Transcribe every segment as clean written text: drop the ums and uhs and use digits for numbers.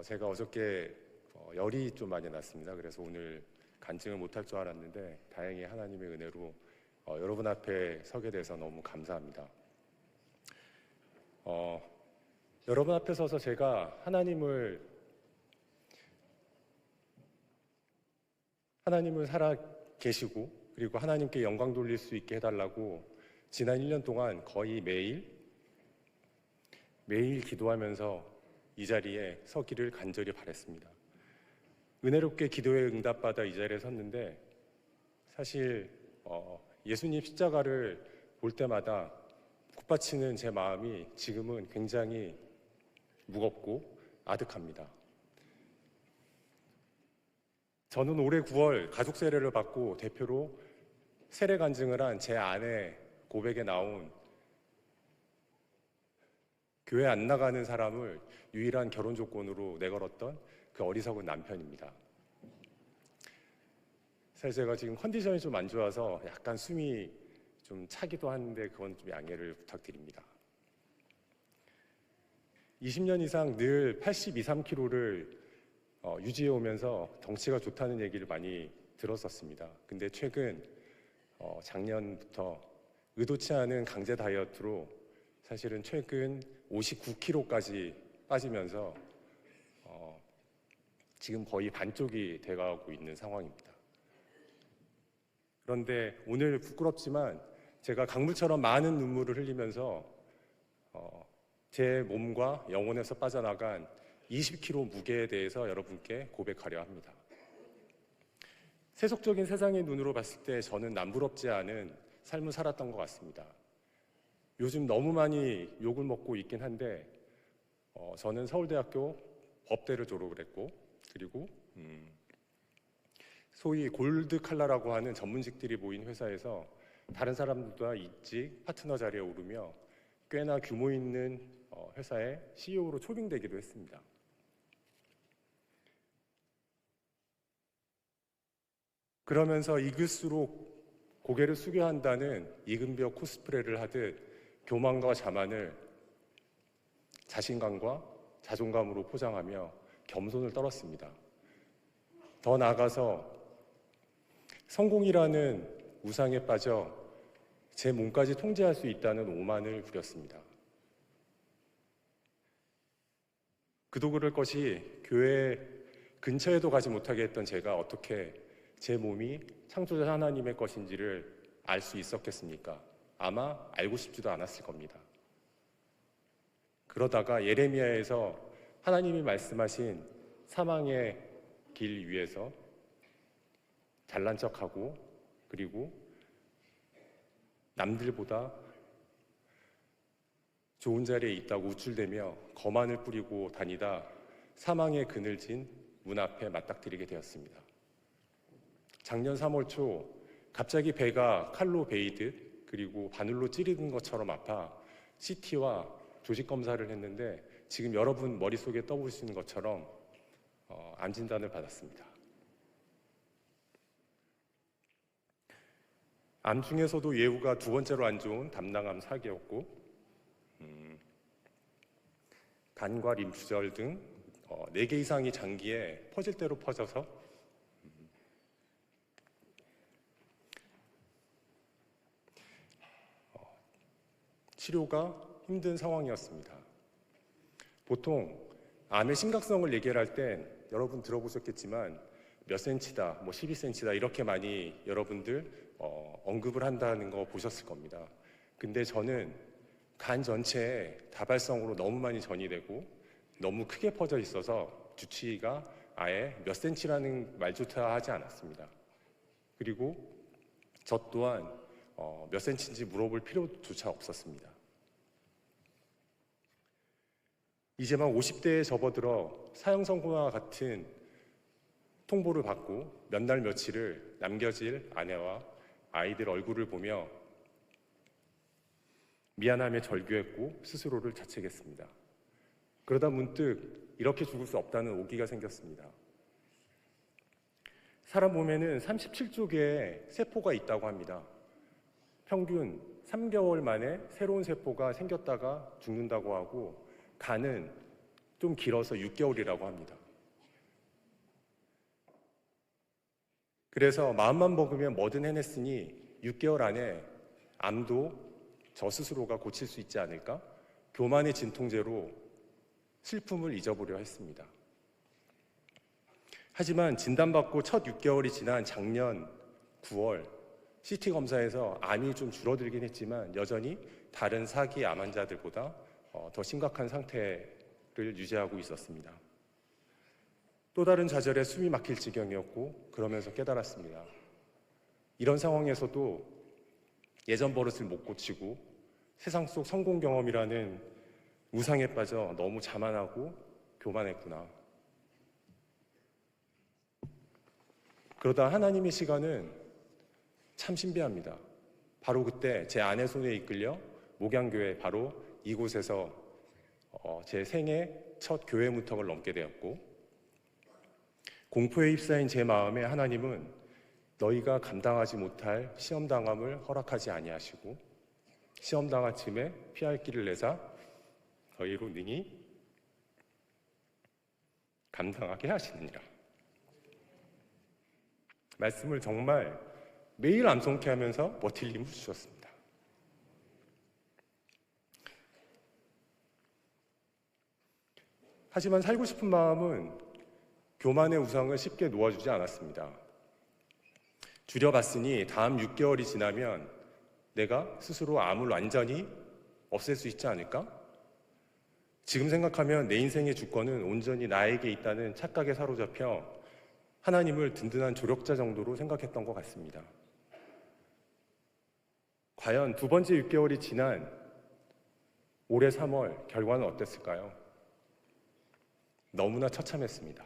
제가 어저께 열이 좀 많이 났습니다. 그래서 오늘 간증을 못할 줄 알았는데 다행히 하나님의 은혜로 여러분 앞에 서게 돼서 너무 감사합니다. 여러분 앞에 서서 제가 하나님을 살아 계시고 그리고 하나님께 영광 돌릴 수 있게 해달라고 지난 1년 동안 거의 매일 기도하면서 이 자리에 서기를 간절히 바랬습니다. 은혜롭게 기도에 응답받아 이 자리에 섰는데 사실 예수님 십자가를 볼 때마다 굽받치는 제 마음이 지금은 굉장히 무겁고 아득합니다. 저는 올해 9월 가족 세례를 받고 대표로 세례 간증을 한 제 아내 고백에 나온 교회 안 나가는 사람을 유일한 결혼 조건으로 내걸었던 그 어리석은 남편입니다. 사실 제가 지금 컨디션이 좀 안 좋아서 약간 숨이 좀 차기도 하는데 그건 좀 양해를 부탁드립니다. 20년 이상 늘 82, 3kg를 유지해 오면서 덩치가 좋다는 얘기를 많이 들었었습니다. 근데 최근 작년부터 의도치 않은 강제 다이어트로 사실은 최근 59kg까지 빠지면서 지금 거의 반쪽이 돼가고 있는 상황입니다. 그런데 오늘 부끄럽지만 제가 강물처럼 많은 눈물을 흘리면서 제 몸과 영혼에서 빠져나간 20kg 무게에 대해서 여러분께 고백하려 합니다. 세속적인 세상의 눈으로 봤을 때 저는 남부럽지 않은 삶을 살았던 것 같습니다. 요즘 너무 많이 욕을 먹고 있긴 한데 저는 서울대학교 법대를 졸업을 했고 그리고 소위 골드 칼라라고 하는 전문직들이 모인 회사에서 다른 사람들과 이직 파트너 자리에 오르며 꽤나 규모 있는 회사의 CEO로 초빙되기도 했습니다. 그러면서 익을수록 고개를 숙여야 한다는 이금벽 코스프레를 하듯 교만과 자만을 자신감과 자존감으로 포장하며 겸손을 떨었습니다. 더 나아가서 성공이라는 우상에 빠져 제 몸까지 통제할 수 있다는 오만을 부렸습니다. 그도 그럴 것이 교회 근처에도 가지 못하게 했던 제가 어떻게 제 몸이 창조자 하나님의 것인지를 알 수 있었겠습니까? 아마 알고 싶지도 않았을 겁니다. 그러다가 예레미야에서 하나님이 말씀하신 사망의 길 위에서 잘난 척하고 그리고 남들보다 좋은 자리에 있다고 우쭐대며 거만을 뿌리고 다니다 사망의 그늘진 문 앞에 맞닥뜨리게 되었습니다. 작년 3월 초 갑자기 배가 칼로 베이듯 그리고 바늘로 찌르는 것처럼 아파 CT와 조직 검사를 했는데 지금 여러분 머릿속에 떠오르시는 것처럼 암 진단을 받았습니다. 암 중에서도 예후가 두 번째로 안 좋은 담낭암 4개였고 간과 림프절 등 4개 이상이 장기에 퍼질 대로 퍼져서 치료가 힘든 상황이었습니다. 보통 암의 심각성을 얘기할 땐 여러분 들어보셨겠지만 몇 센치다, 12cm다 이렇게 많이 여러분들 언급을 한다는 거 보셨을 겁니다. 근데 저는 간 전체에 다발성으로 너무 많이 전이되고 너무 크게 퍼져 있어서 주치의가 아예 몇 센치라는 말조차 하지 않았습니다. 그리고 저 또한 몇 센치인지 물어볼 필요조차 없었습니다. 이제 막 50대에 접어들어 사형 선고와 같은 통보를 받고 몇 날 며칠을 남겨질 아내와 아이들 얼굴을 보며 미안함에 절규했고 스스로를 자책했습니다. 그러다 문득 이렇게 죽을 수 없다는 오기가 생겼습니다. 사람 몸에는 37조 개의 세포가 있다고 합니다. 평균 3개월 만에 새로운 세포가 생겼다가 죽는다고 하고 간은 좀 길어서 6개월이라고 합니다. 그래서 마음만 먹으면 뭐든 해냈으니 6개월 안에 암도 저 스스로가 고칠 수 있지 않을까? 교만의 진통제로 슬픔을 잊어보려 했습니다. 하지만 진단받고 첫 6개월이 지난 작년 9월 CT 검사에서 암이 좀 줄어들긴 했지만 여전히 다른 사기 암 환자들보다 더 심각한 상태를 유지하고 있었습니다. 또 다른 좌절에 숨이 막힐 지경이었고 그러면서 깨달았습니다. 이런 상황에서도 예전 버릇을 못 고치고 세상 속 성공 경험이라는 우상에 빠져 너무 자만하고 교만했구나. 그러다 하나님의 시간은 참 신비합니다. 바로 그때 제 아내 손에 이끌려 목양교회 바로 이곳에서 제 생애 첫 교회 문턱을 넘게 되었고 공포에 휩싸인 제 마음에 하나님은 너희가 감당하지 못할 시험당함을 허락하지 아니하시고 시험당할 쯤에 피할 길을 내사 너희로 능히 감당하게 하시느니라. 말씀을 정말 매일 암송케 하면서 버틸 힘을 주셨습니다. 하지만 살고 싶은 마음은 교만의 우상을 쉽게 놓아주지 않았습니다. 줄여봤으니 다음 6개월이 지나면 내가 스스로 암을 완전히 없앨 수 있지 않을까? 지금 생각하면 내 인생의 주권은 온전히 나에게 있다는 착각에 사로잡혀 하나님을 든든한 조력자 정도로 생각했던 것 같습니다. 과연 두 번째 6개월이 지난 올해 3월 결과는 어땠을까요? 너무나 처참했습니다.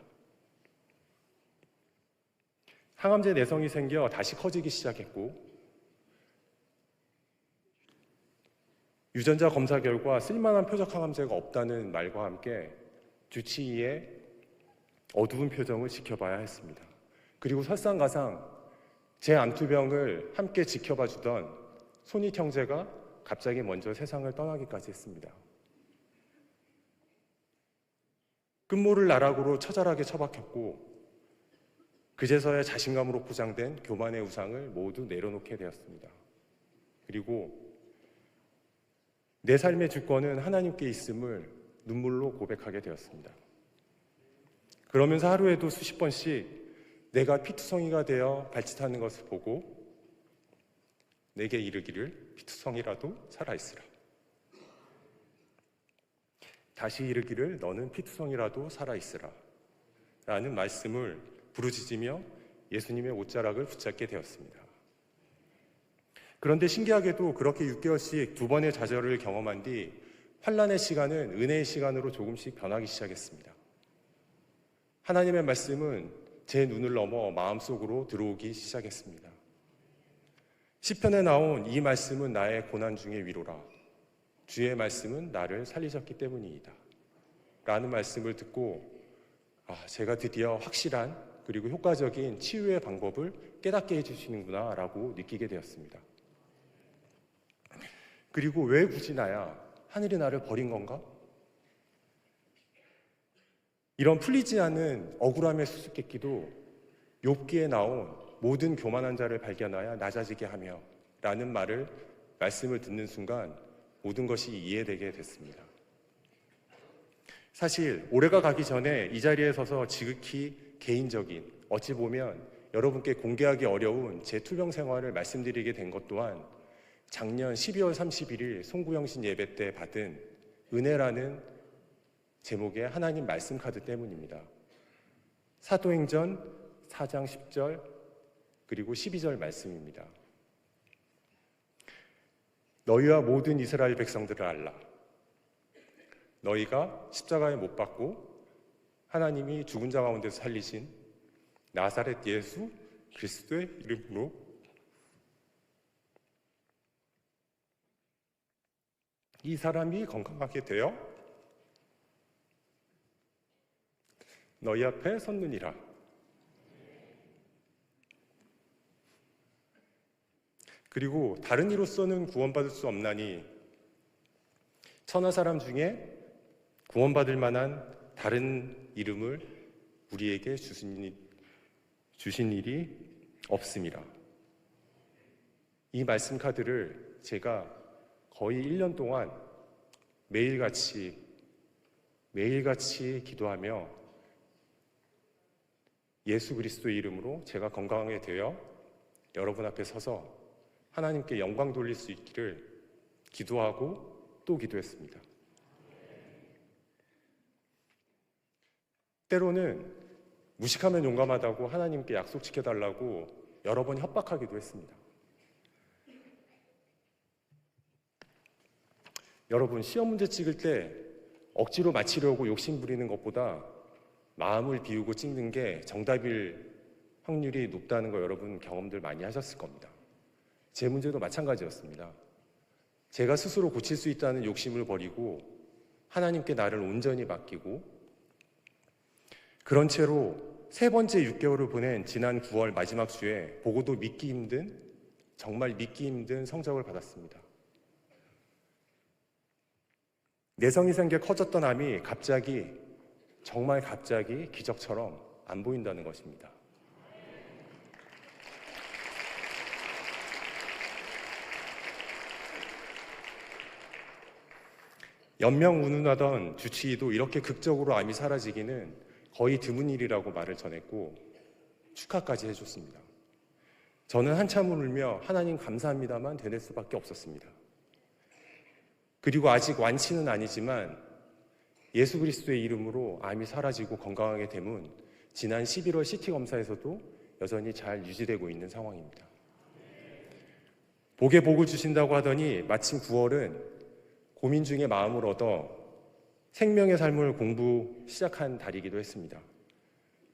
항암제 내성이 생겨 다시 커지기 시작했고 유전자 검사 결과 쓸만한 표적 항암제가 없다는 말과 함께 주치 2의 어두운 표정을 지켜봐야 했습니다. 그리고 설상가상 제 암투병을 함께 지켜봐 주던 손익 형제가 갑자기 먼저 세상을 떠나기까지 했습니다. 끝모를 나락으로 처절하게 처박혔고 그제서야 자신감으로 포장된 교만의 우상을 모두 내려놓게 되었습니다. 그리고 내 삶의 주권은 하나님께 있음을 눈물로 고백하게 되었습니다. 그러면서 하루에도 수십 번씩 내가 피투성이가 되어 발짓하는 것을 보고 내게 이르기를 피투성이라도 살아있으라. 다시 이르기를 너는 피투성이라도 살아있으라 라는 말씀을 부르짖으며 예수님의 옷자락을 붙잡게 되었습니다. 그런데 신기하게도 그렇게 6개월씩 두 번의 좌절을 경험한 뒤 환난의 시간은 은혜의 시간으로 조금씩 변하기 시작했습니다. 하나님의 말씀은 제 눈을 넘어 마음속으로 들어오기 시작했습니다. 시편에 나온 이 말씀은 나의 고난 중의 위로라. 주의 말씀은 나를 살리셨기 때문이다. 라는 말씀을 듣고 제가 드디어 확실한 그리고 효과적인 치유의 방법을 깨닫게 해주시는구나 라고 느끼게 되었습니다. 그리고 왜 굳이 나야? 하늘이 나를 버린 건가? 이런 풀리지 않는 억울함의 수수께끼도 욥기에 나온 모든 교만한 자를 발견하여 낮아지게 하며 라는 말씀을 듣는 순간 모든 것이 이해되게 됐습니다. 사실 올해가 가기 전에 이 자리에 서서 지극히 개인적인 어찌 보면 여러분께 공개하기 어려운 제 투병 생활을 말씀드리게 된 것 또한 작년 12월 31일 송구영신 예배 때 받은 은혜라는 제목의 하나님 말씀 카드 때문입니다. 사도행전 4장 10절 그리고 12절 말씀입니다. 너희와 모든 이스라엘 백성들을 알라. 너희가 십자가에 못 박고 하나님이 죽은 자 가운데서 살리신 나사렛 예수 그리스도의 이름으로 이 사람이 건강하게 되어 너희 앞에 섰느니라. 그리고 다른 이로서는 구원받을 수 없나니 천하 사람 중에 구원받을 만한 다른 이름을 우리에게 주신 일이 없습니다. 이 말씀 카드를 제가 거의 1년 동안 매일같이 기도하며 예수 그리스도의 이름으로 제가 건강하게 되어 여러분 앞에 서서 하나님께 영광 돌릴 수 있기를 기도하고 또 기도했습니다. 때로는 무식하면 용감하다고 하나님께 약속 지켜달라고 여러 번 협박하기도 했습니다. 여러분, 시험 문제 찍을 때 억지로 맞히려고 욕심 부리는 것보다 마음을 비우고 찍는 게 정답일 확률이 높다는 거 여러분 경험들 많이 하셨을 겁니다. 제 문제도 마찬가지였습니다. 제가 스스로 고칠 수 있다는 욕심을 버리고 하나님께 나를 온전히 맡기고 그런 채로 3번째 6개월을 보낸 지난 9월 마지막 주에 보고도 정말 믿기 힘든 성적을 받았습니다. 내성이 생겨 커졌던 암이 정말 갑자기 기적처럼 안 보인다는 것입니다. 연명운운하던 주치의도 이렇게 극적으로 암이 사라지기는 거의 드문 일이라고 말을 전했고 축하까지 해줬습니다. 저는 한참을 울며 하나님 감사합니다만 되낼 수밖에 없었습니다. 그리고 아직 완치는 아니지만 예수 그리스도의 이름으로 암이 사라지고 건강하게 되면 지난 11월 CT 검사에서도 여전히 잘 유지되고 있는 상황입니다. 복에 복을 주신다고 하더니 마침 9월은 고민 중에 마음을 얻어 생명의 삶을 시작한 달이기도 했습니다.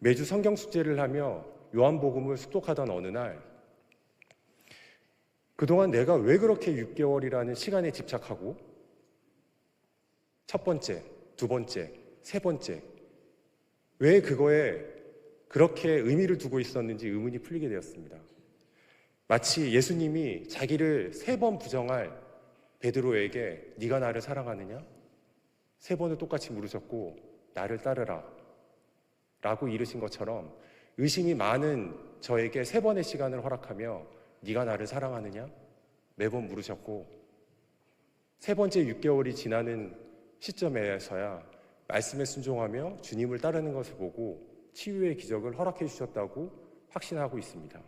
매주 성경 숙제를 하며 요한복음을 숙독하던 어느 날 그동안 내가 왜 그렇게 6개월이라는 시간에 집착하고 첫 번째, 두 번째, 세 번째 왜 그거에 그렇게 의미를 두고 있었는지 의문이 풀리게 되었습니다. 마치 예수님이 자기를 3번 부정할 베드로에게 네가 나를 사랑하느냐? 3번을 똑같이 물으셨고 나를 따르라 라고 이르신 것처럼 의심이 많은 저에게 3번의 시간을 허락하며 네가 나를 사랑하느냐? 매번 물으셨고 3번째 6개월이 지나는 시점에서야 말씀에 순종하며 주님을 따르는 것을 보고 치유의 기적을 허락해 주셨다고 확신하고 있습니다.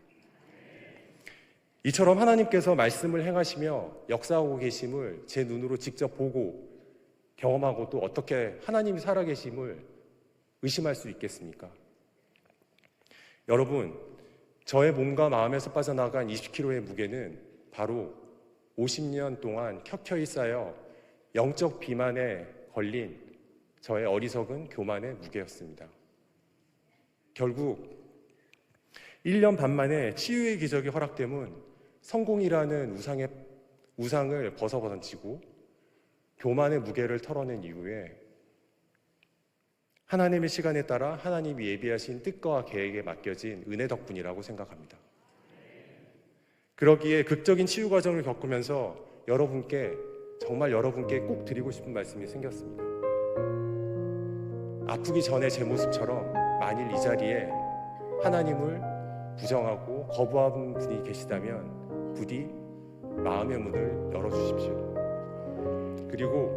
이처럼 하나님께서 말씀을 행하시며 역사하고 계심을 제 눈으로 직접 보고 경험하고 또 어떻게 하나님이 살아계심을 의심할 수 있겠습니까? 여러분, 저의 몸과 마음에서 빠져나간 20kg의 무게는 바로 50년 동안 켜켜이 쌓여 영적 비만에 걸린 저의 어리석은 교만의 무게였습니다. 결국 1년 반 만에 치유의 기적이 허락되면 성공이라는 우상을 벗어던지고 교만의 무게를 털어낸 이후에 하나님의 시간에 따라 하나님이 예비하신 뜻과 계획에 맡겨진 은혜 덕분이라고 생각합니다. 그러기에 극적인 치유 과정을 겪으면서 정말 여러분께 꼭 드리고 싶은 말씀이 생겼습니다. 아프기 전에 제 모습처럼 만일 이 자리에 하나님을 부정하고 거부하는 분이 계시다면 부디 마음의 문을 열어주십시오. 그리고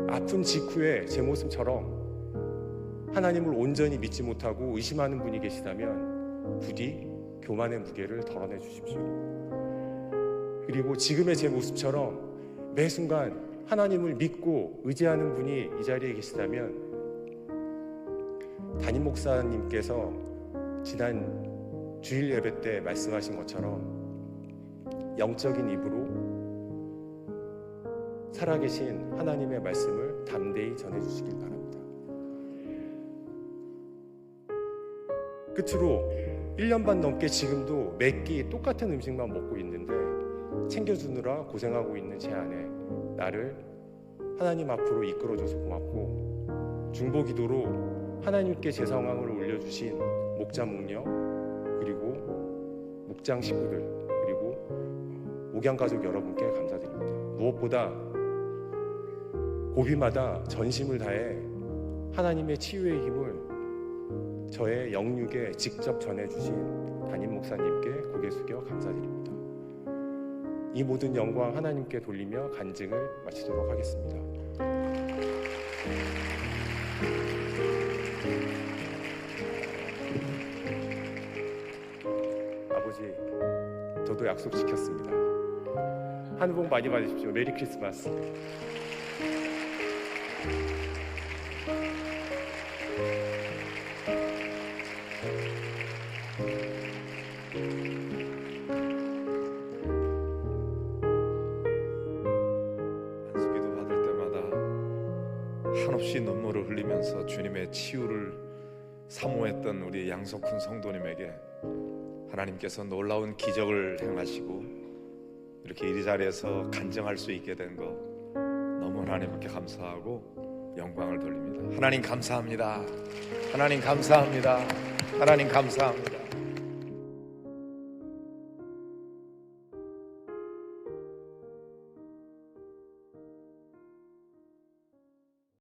아픈 직후에 제 모습처럼 하나님을 온전히 믿지 못하고 의심하는 분이 계시다면 부디 교만의 무게를 덜어내 주십시오. 그리고 지금의 제 모습처럼 매 순간 하나님을 믿고 의지하는 분이 이 자리에 계시다면 담임 목사님께서 지난 주일 예배 때 말씀하신 것처럼 영적인 입으로 살아계신 하나님의 말씀을 담대히 전해주시길 바랍니다. 끝으로 1년 반 넘게 지금도 매끼 똑같은 음식만 먹고 있는데 챙겨주느라 고생하고 있는 제 아내, 나를 하나님 앞으로 이끌어줘서 고맙고 중보기도로 하나님께 제 상황을 올려주신 목자, 목녀, 그리고 목장 식구들, 그리고 목양가족 여러분께 감사드립니다. 무엇보다 고비마다 전심을 다해 하나님의 치유의 힘을 저의 영육에 직접 전해주신 담임 목사님께 고개 숙여 감사드립니다. 이 모든 영광 하나님께 돌리며 간증을 마치도록 하겠습니다. 아버지, 저도 약속 지켰습니다. 하늘 복 많이 받으십시오. 메리 크리스마스. 안수기도 받을 때마다 한없이 눈물을 흘리면서 주님의 치유를 사모했던 우리 양석훈 성도님에게 하나님께서 놀라운 기적을 행하시고 이렇게 이 자리에서 간증할 수 있게 된 거 너무 하나님께 감사하고 영광을 돌립니다. 하나님 감사합니다. 하나님 감사합니다. 하나님 감사합니다.